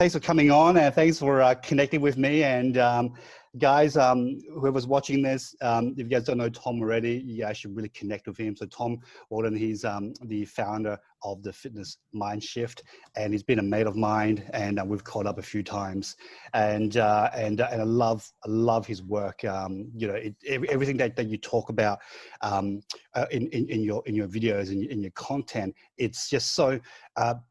Thanks for coming on, and thanks for connecting with me. And guys, whoever's watching this, if you guys don't know Tom already, you guys should really connect with him. So Tom Walden, he's the founder of the Fitness Mindshift, and he's been a mate of mine, and we've caught up a few times. And I love his work. Everything that you talk about in your videos and in your content, it's just so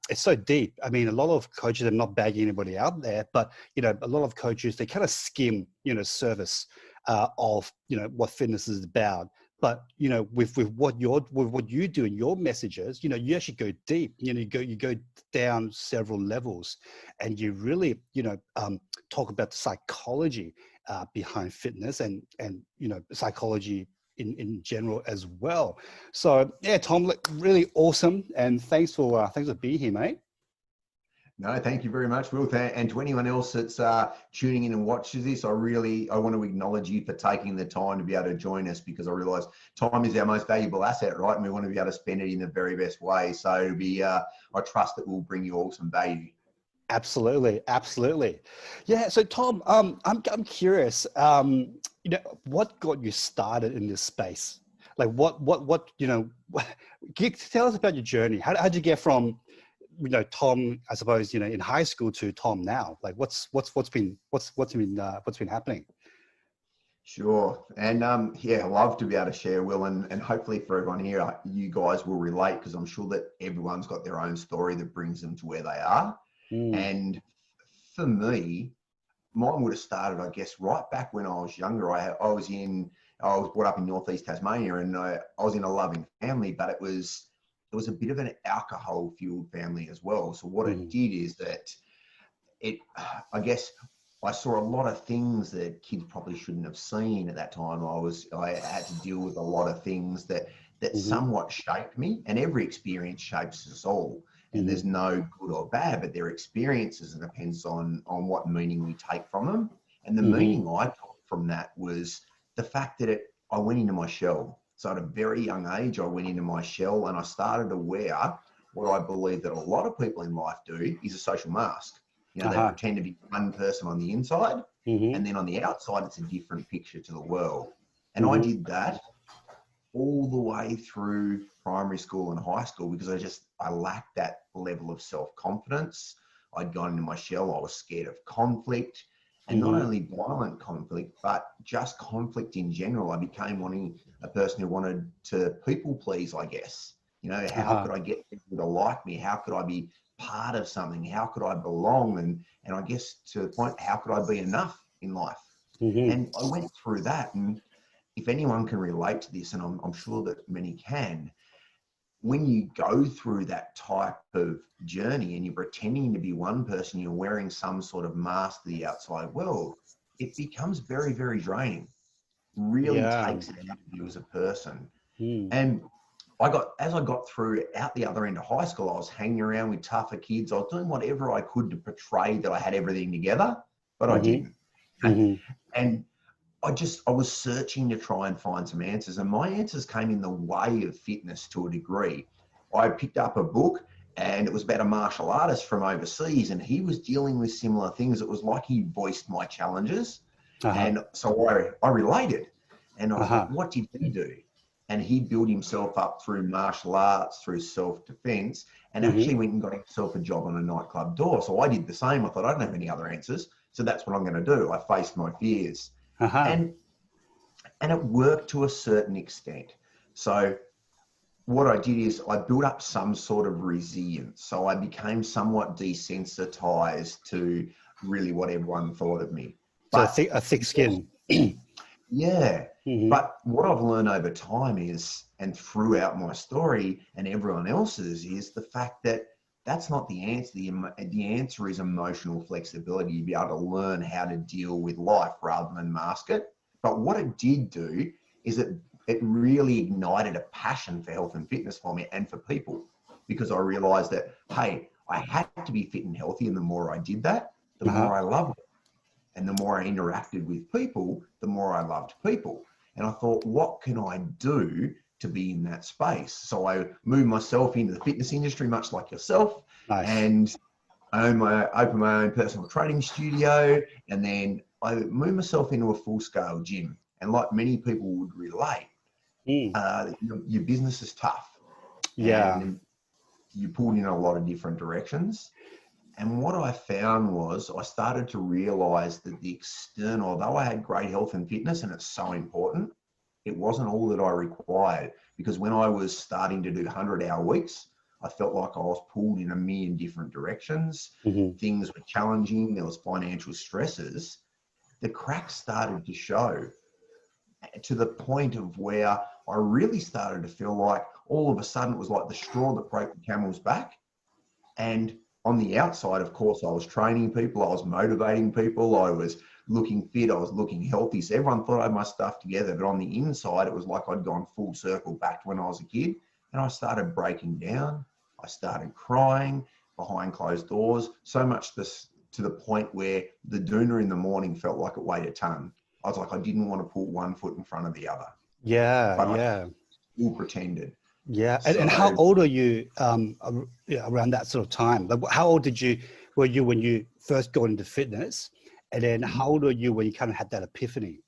it's so deep. I mean, a lot of coaches, I'm not bagging anybody out there, but a lot of coaches, they kind of skim surface of what fitness is about. But with what you do in your messages, you actually go deep. You go down several levels, and you really talk about the psychology behind fitness and psychology in general as well. So yeah, Tom, really awesome, and thanks for being here, mate. No, thank you very much, Will. And to anyone else that's tuning in and watches this, I want to acknowledge you for taking the time to be able to join us, because I realise time is our most valuable asset, right? And we want to be able to spend it in the very best way. So I trust that we'll bring you all some value. Absolutely, absolutely. Yeah. So Tom, I'm curious. What got you started in this space? Like what can you tell us about your journey? How did you get from Tom, I suppose, in high school to Tom now? Like what's been happening? Sure. And yeah, I love to be able to share, Will, and hopefully for everyone here, you guys will relate, because I'm sure that everyone's got their own story that brings them to where they are. And for me, mine would have started, I guess, right back when I was younger. I was brought up in northeast Tasmania, and I was in a loving family, but it was a bit of an alcohol-fueled family as well. So what it did is that I guess I saw a lot of things that kids probably shouldn't have seen at that time. I had to deal with a lot of things that somewhat shaped me, and every experience shapes us all. And there's no good or bad, but they're experiences, and it depends on what meaning we take from them. And the meaning I took from that was the fact that I went into my shell. So at a very young age, I went into my shell, and I started to wear what I believe that a lot of people in life do, is a social mask. They pretend to be one person on the inside, and then on the outside, it's a different picture to the world. And I did that all the way through primary school and high school, because I lacked that level of self-confidence. I'd gone into my shell. I was scared of conflict, and not only violent conflict, but just conflict in general. I became a person who wanted to people please, I guess. How could I get people to like me? How could I be part of something? How could I belong? And I guess to the point, how could I be enough in life? And I went through that. And if anyone can relate to this, and I'm sure that many can, when you go through that type of journey and you're pretending to be one person, you're wearing some sort of mask to the outside world, it becomes very, very draining. Really takes it out of you as a person. And as I got through out the other end of high school, I was hanging around with tougher kids. I was doing whatever I could to portray that I had everything together, but I didn't. And I was searching to try and find some answers, and my answers came in the way of fitness to a degree. I picked up a book, and it was about a martial artist from overseas, and he was dealing with similar things. It was like he voiced my challenges. And so I related, and I was like, what did he do? And he built himself up through martial arts, through self-defense, and actually went and got himself a job on a nightclub door. So I did the same. I thought, I don't have any other answers, so that's what I'm going to do. I faced my fears. And it worked to a certain extent. So what I did is I built up some sort of resilience. So I became somewhat desensitized to really what everyone thought of me. But so a thick skin. Yeah. But what I've learned over time is, and throughout my story and everyone else's, is the fact that that's not the answer. The answer is emotional flexibility. You'll be able to learn how to deal with life rather than mask it. But what it did do is it really ignited a passion for health and fitness for me and for people, because I realized that, hey, I had to be fit and healthy. And the more I did that, the more I loved it. And the more I interacted with people, the more I loved people. And I thought, what can I do to be in that space? So I moved myself into the fitness industry, much like yourself. Nice. And I opened my own personal training studio, and then I moved myself into a full-scale gym. And like many people would relate, Mm. your business is tough, Yeah. and you pulled in a lot of different directions. And what I found was I started to realize that the external, although I had great health and fitness, and it's so important, it wasn't all that I required. Because when I was starting to do 100-hour weeks, I felt like I was pulled in a million different directions. Hmm. Things were challenging. There was financial stresses. The cracks started to show, to the point of where I really started to feel like all of a sudden it was like the straw that broke the camel's back. And on the outside, of course, I was training people, I was motivating people, I was looking fit, I was looking healthy. So everyone thought I had my stuff together. But on the inside, it was like I'd gone full circle back to when I was a kid. And I started breaking down. I started crying behind closed doors, so much to the point where the doona in the morning felt like it weighed a ton. I was like, I didn't want to put one foot in front of the other, Yeah, but I yeah. still pretended. Yeah, and how So old are you yeah, around that sort of time? Like, how old were you when you first got into fitness, and then how old are you when you kind of had that epiphany?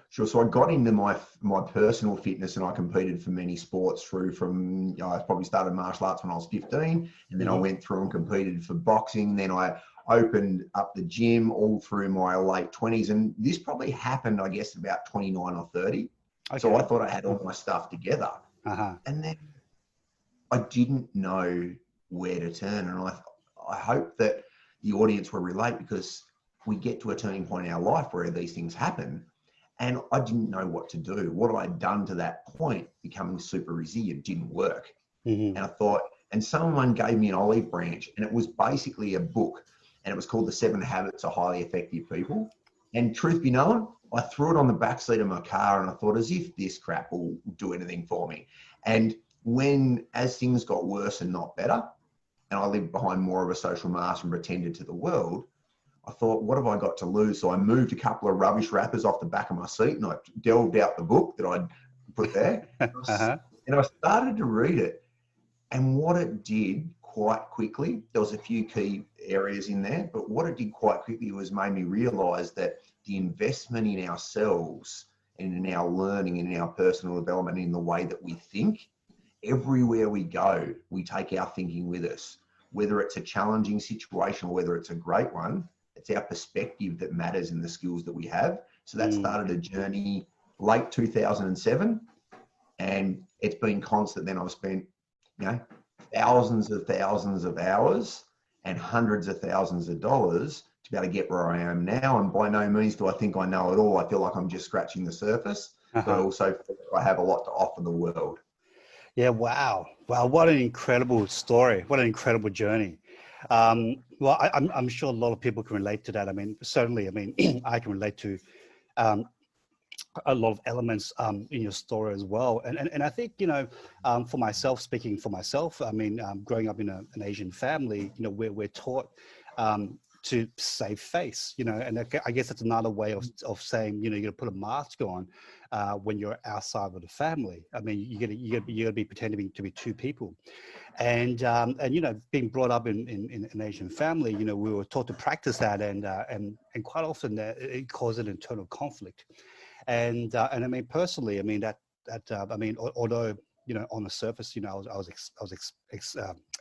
sure. So I got into my personal fitness, and I competed for many sports through from, I probably started martial arts when I was 15, and then I Hmm. went through and competed for boxing. Then I opened up the gym all through my late 20s. And this probably happened, I guess, about 29 or 30. So I Okay. thought I had all my stuff together. Uh-huh. And then I didn't know where to turn. And I hope that the audience will relate, because we get to a turning point in our life where these things happen. And I didn't know what to do. What I'd done to that point, becoming super resilient, didn't work. Hmm. And I thought, and someone gave me an olive branch, and it was basically a book, and it was called The 7 Habits of Highly Effective People. And truth be known, I threw it on the back seat of my car, and I thought, as if this crap will do anything for me. And as things got worse and not better, and I lived behind more of a social mask and pretended to the world, I thought, what have I got to lose? So I moved a couple of rubbish wrappers off the back of my seat, and I delved out the book that I'd put there, Uh-huh. and I started to read it. And what it did quite quickly, there was a few key areas in there, but what it did quite quickly was made me realize that the investment in ourselves and in our learning and in our personal development, in the way that we think, everywhere we go, we take our thinking with us. Whether it's a challenging situation or whether it's a great one, it's our perspective that matters and the skills that we have. So that Mm. started a journey late 2007, and it's been constant. Then I've spent, you know, thousands of hours and hundreds of thousands of dollars to be able to get where I am now. And by no means do I think I know it all. I feel like I'm just scratching the surface, but I Uh-huh. also feel like I have a lot to offer the world. Yeah, wow. Wow, what an incredible story. What an incredible journey. Well, I'm sure a lot of people can relate to that. I mean, certainly, I mean, I can relate to um, a lot of elements in your story as well. And I think, for myself, speaking for myself, I mean, growing up in an Asian family, we're taught to save face, and I guess that's another way of saying, you got to put a mask on when you're outside of the family. I mean, you got to be pretending to be two people. And being brought up in an Asian family, we were taught to practice that, and quite often it caused an internal conflict. And I mean, personally, I mean I mean, although on the surface, I was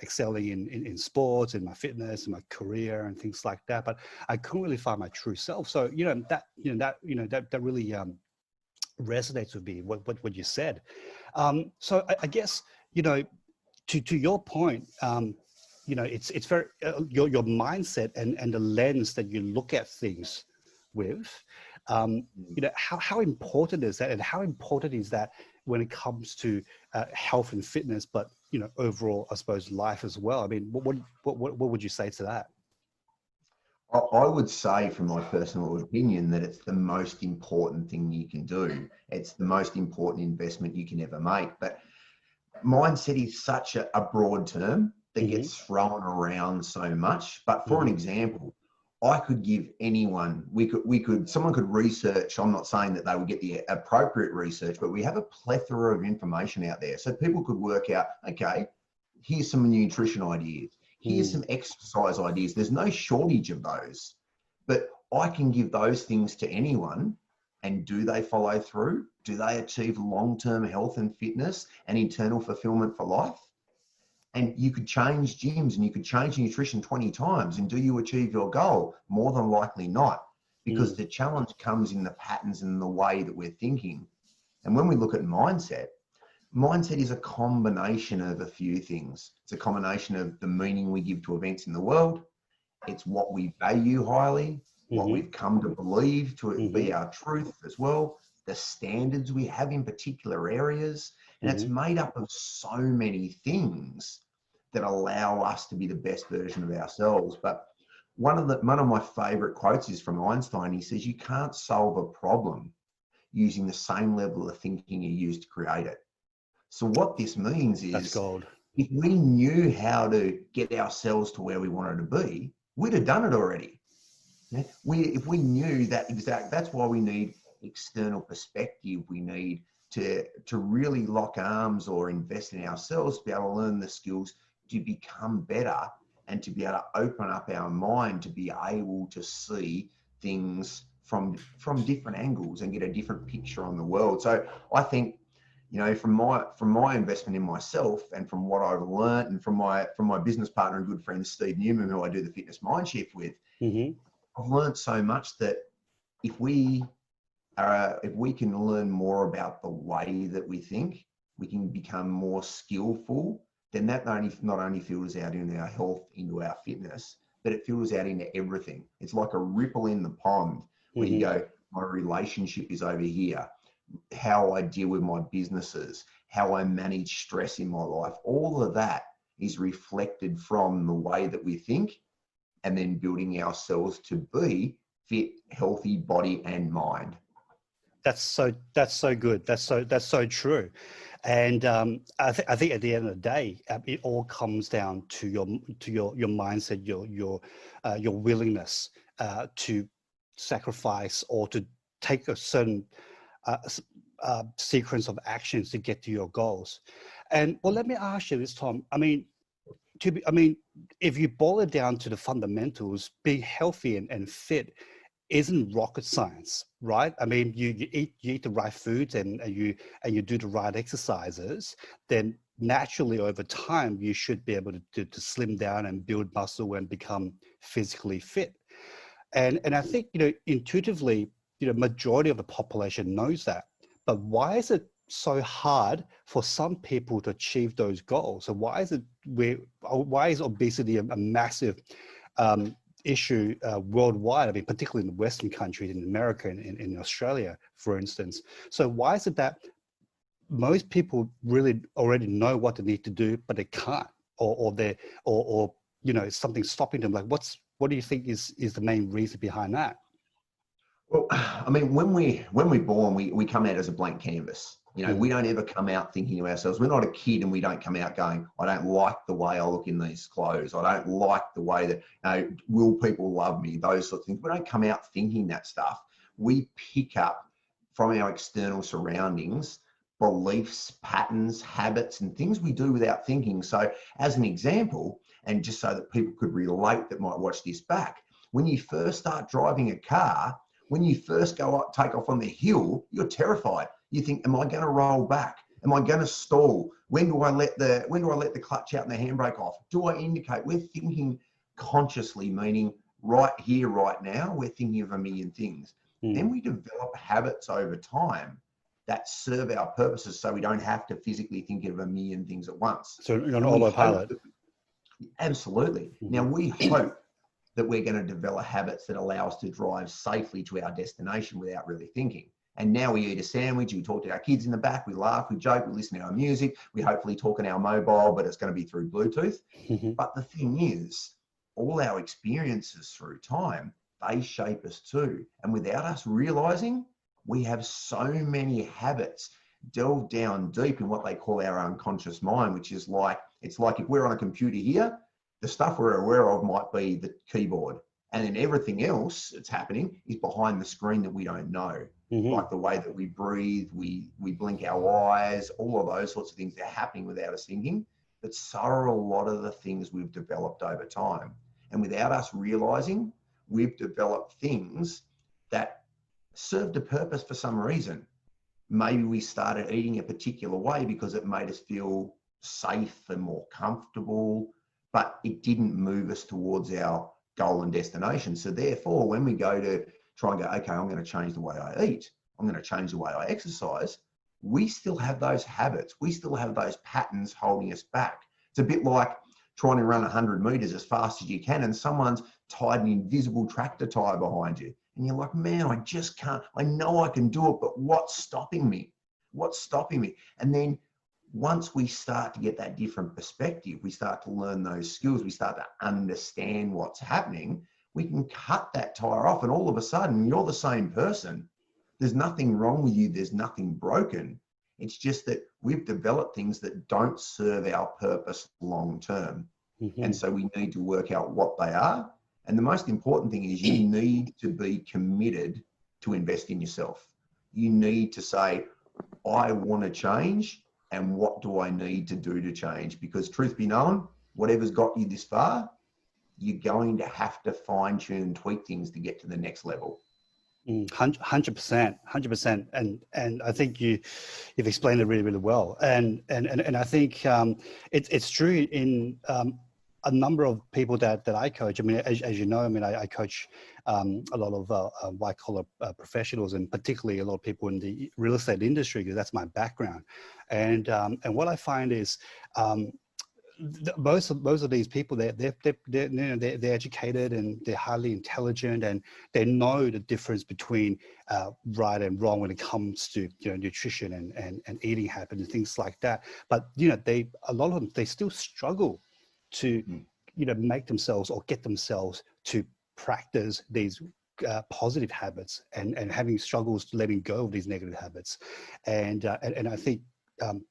excelling in sports, in my fitness, in my career, and things like that, but I couldn't really find my true self. So that really resonates with me. What you said. So I guess to your point, it's very your mindset and the lens that you look at things with. How important is that, and how important is that when it comes to health and fitness, but overall, I suppose, life as well. I mean, what would you say to that? I would say, from my personal opinion, that it's the most important thing you can do. It's the most important investment you can ever make. But mindset is such a broad term that Hmm. gets thrown around so much. But for an Hmm. example, I could give anyone, someone could research. I'm not saying that they would get the appropriate research, but we have a plethora of information out there. So people could work out, okay, here's some nutrition ideas. Here's some exercise ideas. There's no shortage of those, but I can give those things to anyone. And do they follow through? Do they achieve long-term health and fitness and internal fulfillment for life? And you could change gyms and you could change nutrition 20 times. And do you achieve your goal? More than likely not, because the challenge comes in the patterns and the way that we're thinking. And when we look at mindset is a combination of a few things. It's a combination of the meaning we give to events in the world. It's what we value highly, what we've come to believe to be our truth as well, the standards we have in particular areas. And it's made up of so many things that allow us to be the best version of ourselves. But one of my favorite quotes is from Einstein. He says, you can't solve a problem using the same level of thinking you used to create it. So what this means is, that's gold. If we knew how to get ourselves to where we wanted to be, we'd have done it already. Yeah? If we knew that that's why we need external perspective. We need to really lock arms or invest in ourselves to be able to learn the skills to become better and to be able to open up our mind to be able to see things from different angles and get a different picture on the world. So I think, from my investment in myself and from what I've learned and from my business partner and good friend Steve Newman, who I do the Fitness Mindshift with, I've learned so much that if we can learn more about the way that we think, we can become more skillful. Then that not only filters out into our health, into our fitness, but it filters out into everything. It's like a ripple in the pond where you go, my relationship is over here, how I deal with my businesses, how I manage stress in my life. All of that is reflected from the way that we think and then building ourselves to be fit, healthy body and mind. That's so good. That's so true. And I think at the end of the day, it all comes down to your mindset, your willingness to sacrifice or to take a certain sequence of actions to get to your goals. And well, let me ask you this, Tom. I mean, if you boil it down to the fundamentals, being healthy and fit isn't rocket science, right? I mean, you eat the right foods and you do the right exercises, then naturally over time you should be able to slim down and build muscle and become physically fit. And I think, intuitively, majority of the population knows that. But why is it so hard for some people to achieve those goals? So why is obesity a massive issue worldwide? I mean, particularly in the Western countries, in America and in Australia, for instance. So why is it that most people really already know what they need to do, but they can't, or something stopping them? Like, what do you think is the main reason behind that? Well, I mean, when we're born, we come out as a blank canvas. We don't ever come out thinking to ourselves. We're not a kid, and we don't come out going, I don't like the way I look in these clothes. I don't like the way that, will people love me? Those sorts of things. We don't come out thinking that stuff. We pick up from our external surroundings, beliefs, patterns, habits, and things we do without thinking. So as an example, and just so that people could relate that might watch this back, when you first start driving a car, when you first take off on the hill, you're terrified. You think, am I going to roll back? Am I going to stall? When do I let the clutch out and the handbrake off? Do I indicate? We're thinking consciously, meaning right here, right now. We're thinking of a million things. Then we develop habits over time that serve our purposes, so we don't have to physically think of a million things at once. So you're on autopilot. Absolutely. Now we hope that we're going to develop habits that allow us to drive safely to our destination without really thinking. And now we eat a sandwich, we talk to our kids in the back, we laugh, we joke, we listen to our music, we hopefully talk on our mobile, but it's going to be through Bluetooth. But the thing is, all our experiences through time, they shape us too. And without us realizing, we have so many habits delve down deep in what they call our unconscious mind, which is it's like if we're on a computer here, the stuff we're aware of might be the keyboard. And then everything else that's happening is behind the screen that we don't know. Like the way that we breathe, we blink our eyes, all of those sorts of things, they're happening without us thinking. but so are a lot of the things we've developed over time. And without us realizing, we've developed things that served a purpose for some reason. Maybe we started eating a particular way because it made us feel safe and more comfortable, but it didn't move us towards our goal and destination. So therefore, when we go to try and go, okay, I'm going to change the way I eat, I'm going to change the way I exercise, we still have those habits. We still have those patterns holding us back. It's a bit like trying to run 100 meters as fast as you can, and someone's tied an invisible tractor tire behind you. And you're like, man, I just can't. I know I can do it, but what's stopping me? What's stopping me? And then once we start to get that different perspective, we start to learn those skills, we start to understand what's happening, we can cut that tire off, and all of a sudden you're the same person. There's nothing wrong with you. There's nothing broken. It's just that we've developed things that don't serve our purpose long term. Mm-hmm. And so we need to work out what they are. And the most important thing is you need to be committed to invest in yourself. You need to say, I want to change, and what do I need to do to change? Because truth be known, whatever's got you this far, you're going to have to fine tune and tweak things to get to the next level. 100%. And I think you've explained it really, really well. And I think it's true in a number of people that I coach. I mean, as you know, I mean, I coach a lot of white collar professionals, and particularly a lot of people in the real estate industry, because that's my background. And what I find is most of these people, they're educated and they're highly intelligent, and they know the difference between right and wrong when it comes to nutrition and eating habits and things like that. But a lot of them, they still struggle to make themselves or get themselves to practice these positive habits, and having struggles letting go of these negative habits. And I think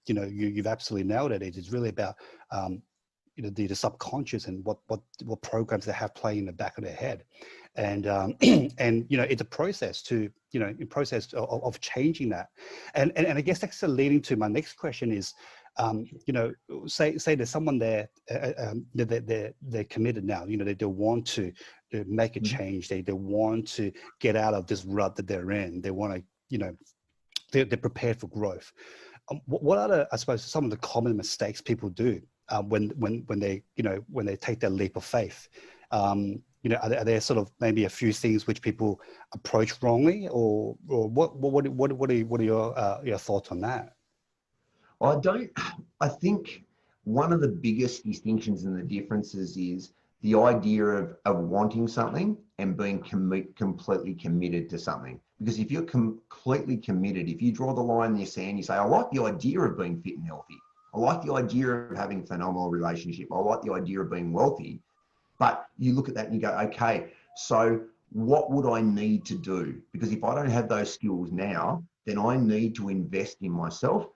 you've absolutely nailed it. It's really about the subconscious and what programs they have playing in the back of their head, and it's a process of changing that. And I guess that's leading to my next question is, say there's someone there, they're committed now, they want to make a change, they want to get out of this rut that they're in, they want to, they're prepared for growth. What are I suppose some of the common mistakes people do when they take that leap of faith? Are there sort of maybe a few things which people approach wrongly, or what are your thoughts on that? I think one of the biggest distinctions and the differences is the idea of wanting something and being completely committed to something. Because if you're completely committed, if you draw the line in the sand, you say, I like the idea of being fit and healthy. I like the idea of having a phenomenal relationship. I like the idea of being wealthy. But you look at that and you go, okay, so what would I need to do? Because if I don't have those skills now, then I need to invest in myself,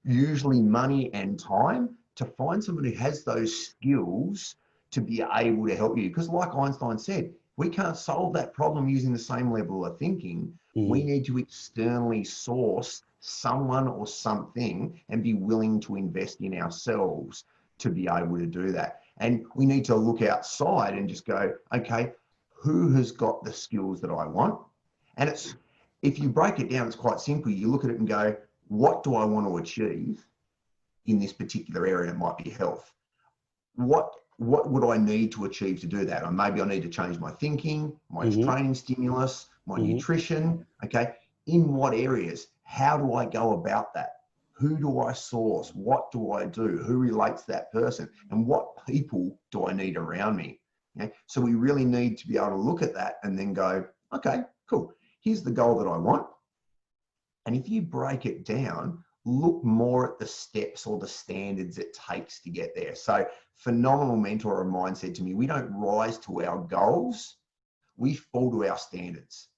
usually money and time, to find someone who has those skills to be able to help you. Because like Einstein said, we can't solve that problem using the same level of thinking. We need to externally source someone or something and be willing to invest in ourselves to be able to do that. And we need to look outside and just go, okay, who has got the skills that I want? And if you break it down, it's quite simple. You look at it and go, what do I want to achieve in this particular area? It might be health. What would I need to achieve to do that? Or maybe I need to change my thinking, my training stimulus, my nutrition. Okay. In what areas? How do I go about that? Who do I source? What do I do? Who relates to that person? And what people do I need around me? Okay. So we really need to be able to look at that and then go, okay, cool. Here's the goal that I want. And if you break it down, look more at the steps or the standards it takes to get there. So phenomenal mentor of mine said to me, we don't rise to our goals, we fall to our standards.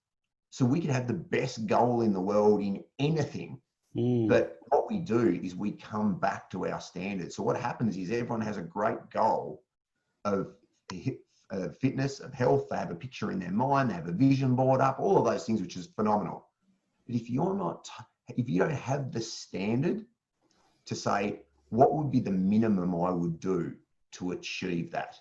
So we can have the best goal in the world in anything, but what we do is we come back to our standards. So what happens is everyone has a great goal of fitness, of health, they have a picture in their mind, they have a vision board up, all of those things, which is phenomenal. But if you don't have the standard to say, what would be the minimum I would do to achieve that?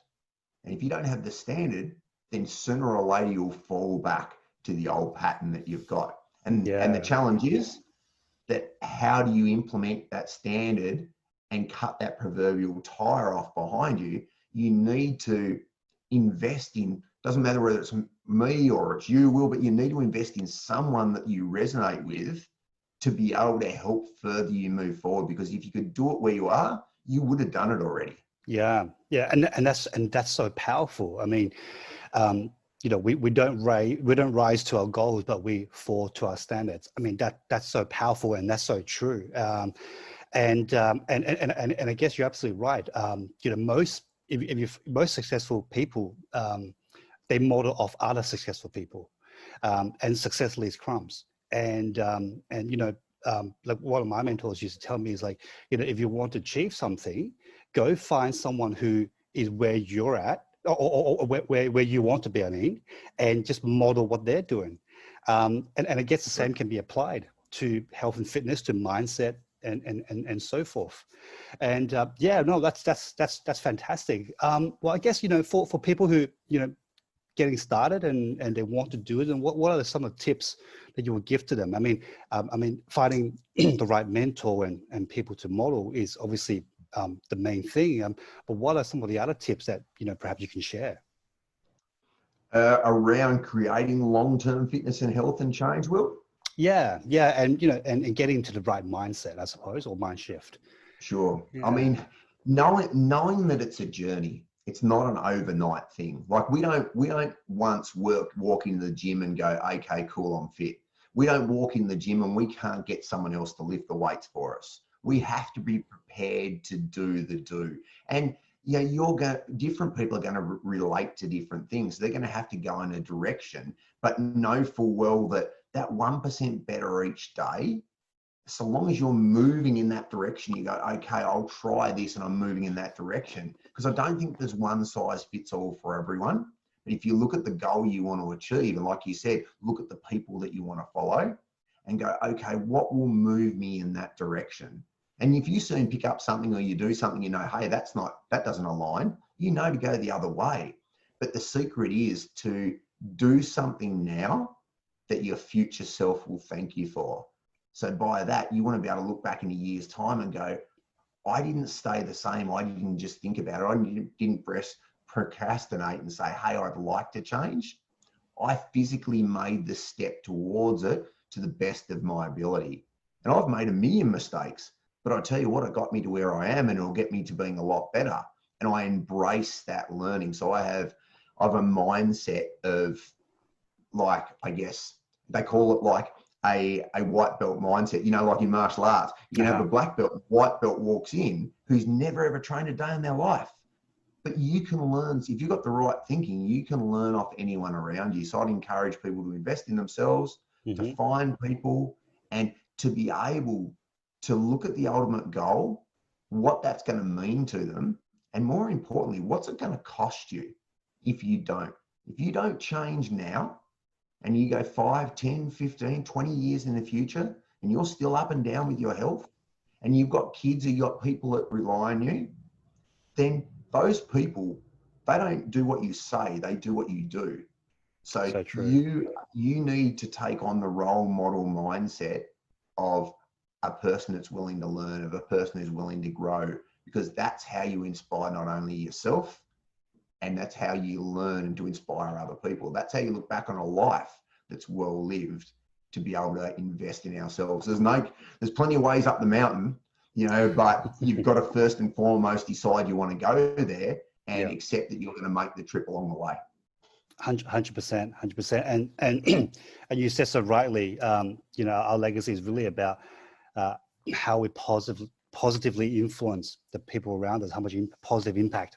And if you don't have the standard, then sooner or later you'll fall back to the old pattern that you've got. And the Yeah. challenge is that how do you implement that standard and cut that proverbial tire off behind you? You need to invest in, doesn't matter whether it's me or it's you, Will, but you need to invest in someone that you resonate with to be able to help further you move forward. Because if you could do it where you are, you would have done it already. Yeah. Yeah. And that's so powerful. I mean, we don't rise to our goals, but we fall to our standards. I mean, that's so powerful, and that's so true. And I guess you're absolutely right. Most successful people, they model off other successful people, and success leaves crumbs. Like one of my mentors used to tell me is like, if you want to achieve something, go find someone who is where you're at, or where you want to be, I mean, and just model what they're doing. And I guess the same can be applied to health and fitness, to mindset, and so forth. And that's fantastic. Well, I guess, for people who, getting started and they want to do it, and what are some of the tips that you would give to them? I mean, finding the right mentor and people to model is obviously the main thing. But what are some of the other tips that, perhaps you can share? Around creating long-term fitness and health and change, Will? Yeah. And, and getting into the right mindset, I suppose, or mind shift. Sure. I Yeah. mean, knowing that it's a journey, it's not an overnight thing. Like we don't once walk into the gym and go, okay, cool, I'm fit. We don't walk in the gym and we can't get someone else to lift the weights for us. We have to be prepared to do the do. And different people are going to relate to different things. They're going to have to go in a direction, but know full well that 1% better each day, so long as you're moving in that direction, you go, okay, I'll try this and I'm moving in that direction. Because I don't think there's one size fits all for everyone. But if you look at the goal you want to achieve, and like you said, look at the people that you want to follow and go, okay, what will move me in that direction? And if you soon pick up something or you do something, hey, that doesn't align, to go the other way. But the secret is to do something now that your future self will thank you for. So by that, you want to be able to look back in a year's time and go, I didn't stay the same. I didn't just think about it. I didn't procrastinate and say, hey, I'd like to change. I physically made the step towards it to the best of my ability. And I've made a million mistakes, but I tell you what, it got me to where I am, and it'll get me to being a lot better. And I embrace that learning. So I have a mindset of, like, I guess they call it like a white belt mindset, like in martial arts, you can have a black belt, white belt walks in who's never ever trained a day in their life. But you can learn, if you've got the right thinking, you can learn off anyone around you. So I'd encourage people to invest in themselves, to find people, and to be able to look at the ultimate goal, what that's going to mean to them, and more importantly, what's it going to cost you if you don't. If you don't change now, and you go 5, 10, 15, 20 years in the future, and you're still up and down with your health, and you've got kids, or you've got people that rely on you, then those people, they don't do what you say, they do what you do. So true. you need to take on the role model mindset of a person that's willing to learn, of a person who's willing to grow, because that's how you inspire not only yourself, and that's how you learn to inspire other people. That's how you look back on a life that's well lived, to be able to invest in ourselves. There's plenty of ways up the mountain, but you've got to first and foremost decide you want to go there and accept that you're going to make the trip along the way. 100%. And you said so rightly, our legacy is really about how we positively influence the people around us, how much positive impact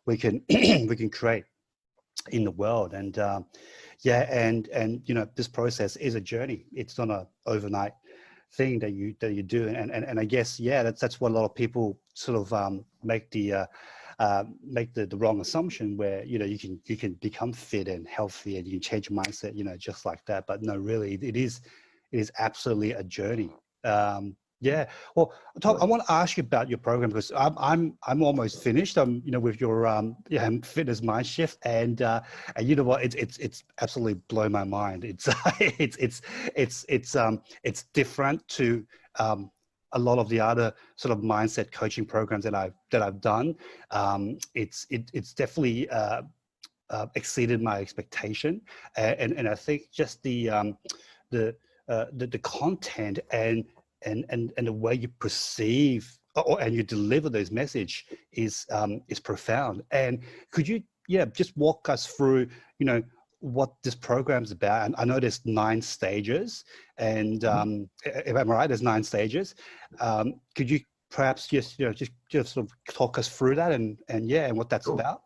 we can create in the world. And this process is a journey. It's not an overnight thing that you do. And I guess that's what a lot of people sort of make the wrong assumption, where you can become fit and healthy and you can change your mindset just like that. But no, really, it is absolutely a journey. Yeah. Well, Tom, I Really. want to ask you about your program because I'm almost finished. With your Fitness Mindshift, and you know what, it's absolutely blown my mind. It's it's different to a lot of the other sort of mindset coaching programs that I've done. It's definitely exceeded my expectation, and I think just the content and the way you perceive and you deliver those message is profound. And could you just walk us through what this program's about? And I know there's 9 stages, and if I'm right, there's 9 stages. Could you perhaps just sort of talk us through that and what that's Sure. about?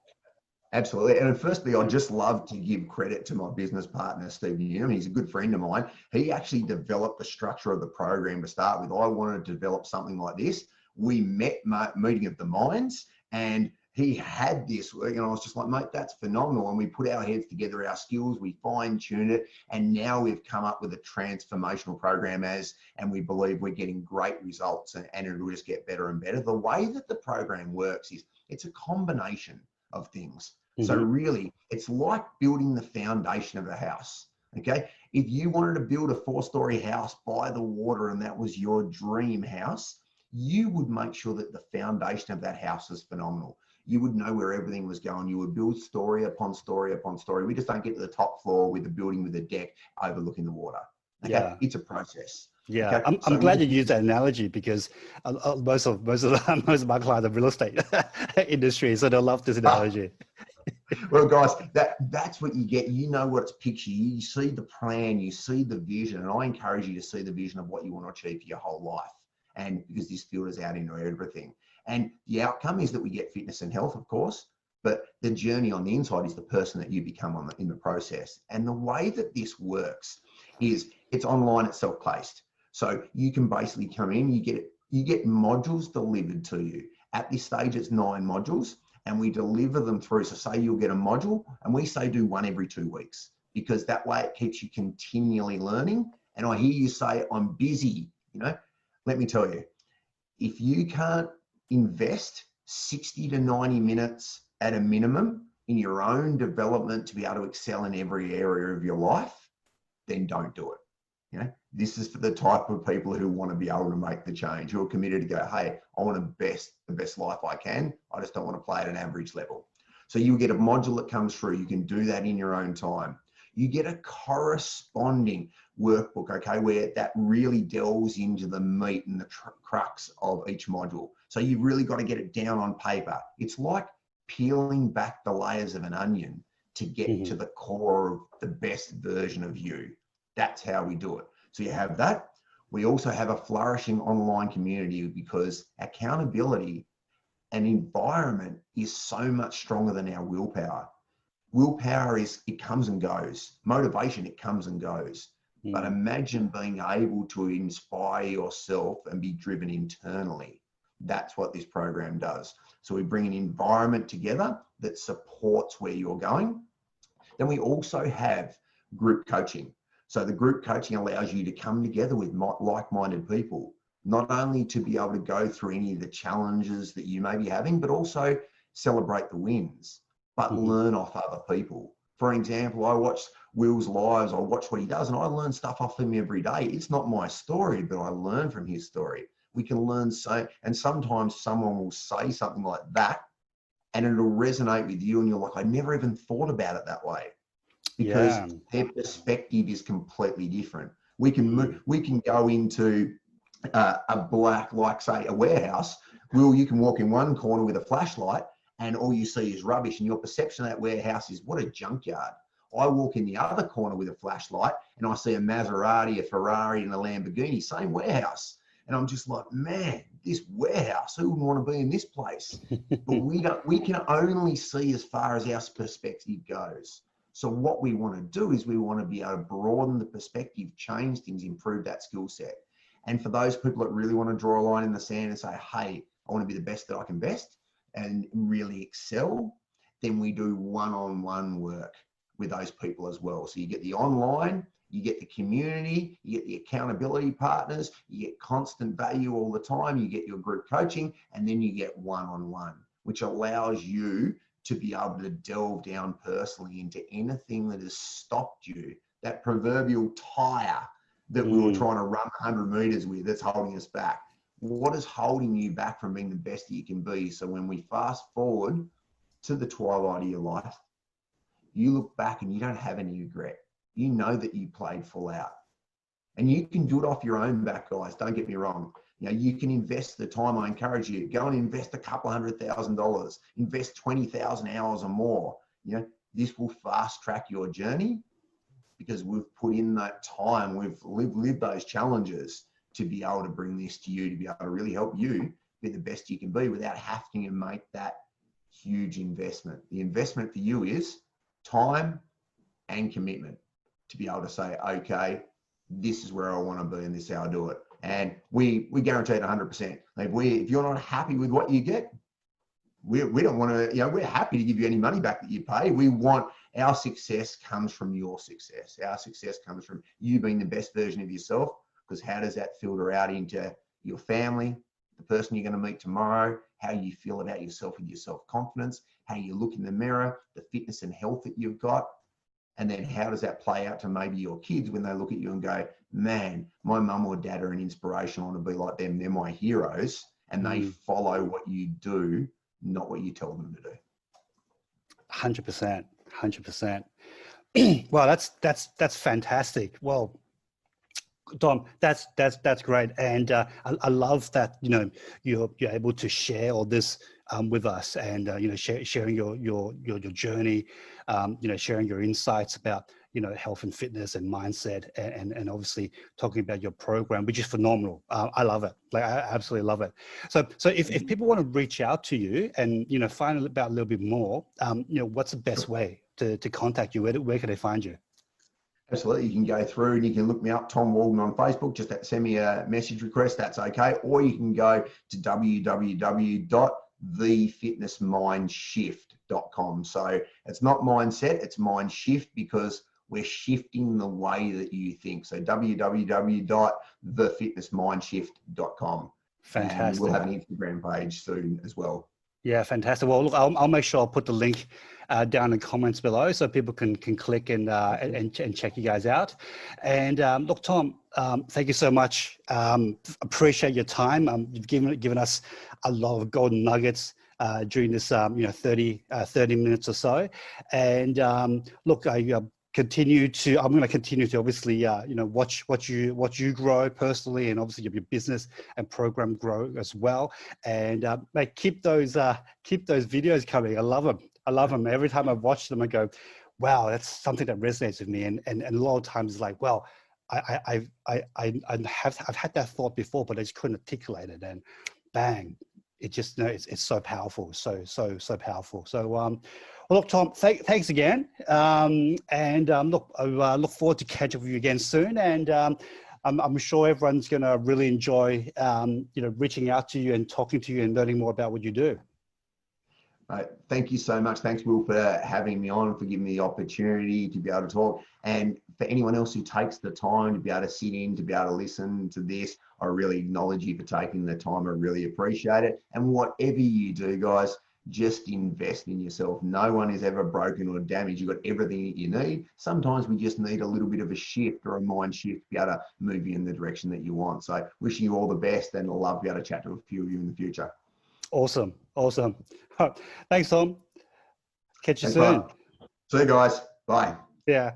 Absolutely. And firstly, I'd just love to give credit to my business partner, Steve Newham. He's a good friend of mine. He actually developed the structure of the program to start with. I wanted to develop something like this. We met meeting of the minds, and he had this, and I was just like, mate, that's phenomenal. And we put our heads together, our skills, we fine-tuned it, and now we've come up with a transformational program and we believe we're getting great results, and it'll just get better and better. The way that the program works is it's a combination of things. So really, it's like building the foundation of a house, okay? If you wanted to build a 4-story house by the water and that was your dream house, you would make sure that the foundation of that house is phenomenal. You would know where everything was going. You would build story upon story upon story. We just don't get to the top floor with a building with a deck overlooking the water, okay? Yeah. It's a process. Yeah, Okay? I'm glad you used that analogy because most of most of my clients are real estate industry, so they'll love this analogy. Well, guys, that's what you get. You know what's picture. You see the plan, you see the vision, and I encourage you to see the vision of what you want to achieve for your whole life. And because this filters out into everything. And the outcome is that we get fitness and health, of course, but the journey on the inside is the person that you become in the process. And the way that this works is it's online, it's self-paced. So you can basically come in, you get modules delivered to you. At this stage, it's 9 modules. And we deliver them through. So say you'll get a module and we say do one every 2 weeks, because that way it keeps you continually learning. And I hear you say, I'm busy, let me tell you, if you can't invest 60 to 90 minutes at a minimum in your own development to be able to excel in every area of your life, then don't do it. This is for the type of people who want to be able to make the change, who are committed to go, hey, I want the best life I can. I just don't want to play at an average level. So you get a module that comes through. You can do that in your own time. You get a corresponding workbook, okay, where that really delves into the meat and the crux of each module. So you've really got to get it down on paper. It's like peeling back the layers of an onion to get to the core of the best version of you. That's how we do it. So you have that. We also have a flourishing online community because accountability and environment is so much stronger than our willpower. Willpower it comes and goes. Motivation, it comes and goes. But imagine being able to inspire yourself and be driven internally. That's what this program does. So we bring an environment together that supports where you're going. Then we also have group coaching. So the group coaching allows you to come together with like-minded people, not only to be able to go through any of the challenges that you may be having, but also celebrate the wins, but learn off other people. For example, I watch Will's lives, I watch what he does, and I learn stuff off him every day. It's not my story, but I learn from his story. We can learn and sometimes someone will say something like that, and it'll resonate with you, and you're like, I never even thought about it that way. Because their perspective is completely different. We can go into a black, like say a warehouse. Will, you can walk in one corner with a flashlight and all you see is rubbish, and your perception of that warehouse is what a junkyard. I walk in the other corner with a flashlight and I see a Maserati, a Ferrari and a Lamborghini, same warehouse. And I'm just like, man, this warehouse, who wouldn't want to be in this place? But we can only see as far as our perspective goes. So what we want to do is we want to be able to broaden the perspective, change things, improve that skill set. And for those people that really want to draw a line in the sand and say, hey, I want to be the best that I can best and really excel, then we do one-on-one work. with those people as well. So you get the online, you get the community, you get the accountability partners, you get constant value all the time, you get your group coaching, and then you get one-on-one, which allows you to be able to delve down personally into anything that has stopped you, that proverbial tyre that we were trying to run 100 meters with that's holding us back. What is holding you back from being the best that you can be? So when we fast forward to the twilight of your life, you look back and you don't have any regret. You know that you played full out. And you can do it off your own back, guys. Don't get me wrong. You know, you can invest the time. I encourage you, go and invest a couple $100,000, invest 20,000 hours or more. You know, this will fast track your journey because we've put in that time, we've lived those challenges to be able to bring this to you, to be able to really help you be the best you can be without having to make that huge investment. The investment for you is time and commitment to be able to say, okay, this is where I want to be and this is how I do it. And we guarantee it 100%. If you're not happy with what you get, we don't want to, you know, we're happy to give you any money back that you pay. We want, our success comes from your success. Our success comes from you being the best version of yourself, because how does that filter out into your family, the person you're going to meet tomorrow, how you feel about yourself with your self-confidence, how you look in the mirror, the fitness and health that you've got. And then how does that play out to maybe your kids when they look at you and go, man, my mum or dad are an inspiration. I want to be like them. They're my heroes. And they follow what you do, not what you tell them to do. 100%, 100%. Wow, that's fantastic. Well, Tom, that's great, and I love that, you know, you're able to share all this with us, and you know, sharing your journey, you know, sharing your insights about, you know, health and fitness and mindset, and obviously talking about your program, which is phenomenal. I love it. Like, I absolutely love it. So if people want to reach out to you and, you know, find out about a little bit more, you know, what's the best way to contact you? Where can they find you? Absolutely. You can go through and you can look me up, Tom Walden, on Facebook. Just send me a message request. That's okay. Or you can go to www.thefitnessmindshift.com. So it's not mindset, it's mind shift, because we're shifting the way that you think. So www.thefitnessmindshift.com. Fantastic. And we'll have an Instagram page soon as well. Yeah, fantastic. Well, look, I'll make sure I'll put the link down in the comments below so people can click and check you guys out. And look, Tom, thank you so much. Appreciate your time. You've given us a lot of golden nuggets during this, you know, 30 minutes or so. And look, I'm going to continue to obviously, you know, watch you grow personally, and obviously your business and program grow as well. And mate, keep those videos coming. I love them. Every time I watch them, I go, wow, that's something that resonates with me. And a lot of times, like, well, I've had that thought before, but I just couldn't articulate it. And bang, it just, you know, it's so powerful, so powerful. So well, look, Tom, thanks again, and look, I look forward to catching up with you again soon, and I'm sure everyone's going to really enjoy you know, reaching out to you and talking to you and learning more about what you do. Thank you so much. Thanks, Will, for having me on, for giving me the opportunity to be able to talk. And for anyone else who takes the time to be able to sit in, to be able to listen to this, I really acknowledge you for taking the time. I really appreciate it. And whatever you do, guys, just invest in yourself. No one is ever broken or damaged. You've got everything that you need. Sometimes we just need a little bit of a shift or a mind shift to be able to move you in the direction that you want. So wishing you all the best, and I'd love to be able to chat to a few of you in the future. Awesome. Thanks, Tom. Catch you soon. See you guys. Bye. Yeah.